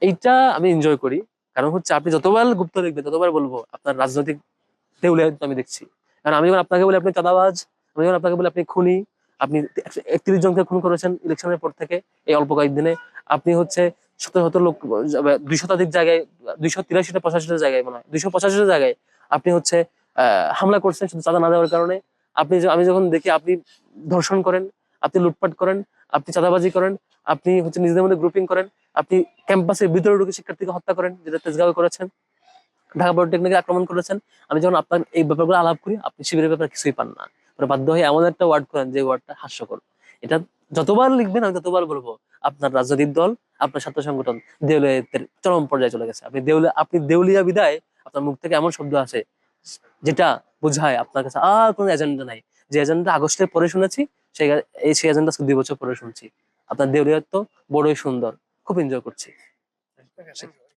এইটা আমি এনজয় করি। কারণ হচ্ছে আপনি যতবার গুপ্ত লিখবেন ততবার বলবো আপনার রাজনৈতিক দেউলিয়ায় আমি দেখছি। কারণ আমি যখন আপনাকে বলি আপনি চাঁদাবাজ, আমি যখন আপনাকে বলি আপনি খুনি, আপনি 31 জনকে খুন করেছেন ইলেকশনের পর থেকে এই অল্প কয়েকদিনে, আপনি হচ্ছে শত শত লোক 200 জায়গায়, 283টা 85টা জায়গায়, মনে হয় 285টা জায়গায় আপনি হচ্ছে হামলা করছেন শুধু চাঁদা না দেওয়ার কারণে। আমি যখন দেখি আপনি ধর্ষণ করেন, আপনি লুটপাট করেন, আপনি চাঁদাবাজি করেন, আপনি হচ্ছে নিজেদের মধ্যে গ্রুপিং করেন, আপনি ক্যাম্পাসের ভিতরে ঢুকে শিক্ষার্থীকে হত্যা করেন, যেটা তেজগাঁও করেছেন, ঢাকা পলিটেকনিকে আক্রমণ করেছেন। আমি যখন আপনার এই ব্যাপারগুলো আলাপ করি, আপনি শিবিরের ব্যাপারে কিছুই পান না। পরে বাধ্য হয়ে এমন একটা ওয়ার্ড করেন যে ওয়ার্ডটা হাস্যকর। এটা যতবার লিখবেন আমি ততবার বলবো আপনার রাজনৈতিক দল, আপনার ছাত্র সংগঠন দেউলিয়াতের চরম পর্যায়ে চলে গেছে। আপনি দেউলিয়া বিদায় আপনার মুখ থেকে এমন শব্দ আছে যেটা বোঝায় আপনার কাছে আর কোনো এজেন্ডা নাই। যে এজেন্ডা আগস্টের পরে শুনেছি, সেই এজেন্ডা 2 বছর পরে শুনছি। আপনার দেউলিয়াত তো বড়ই সুন্দর, খুব এনজয় করছি।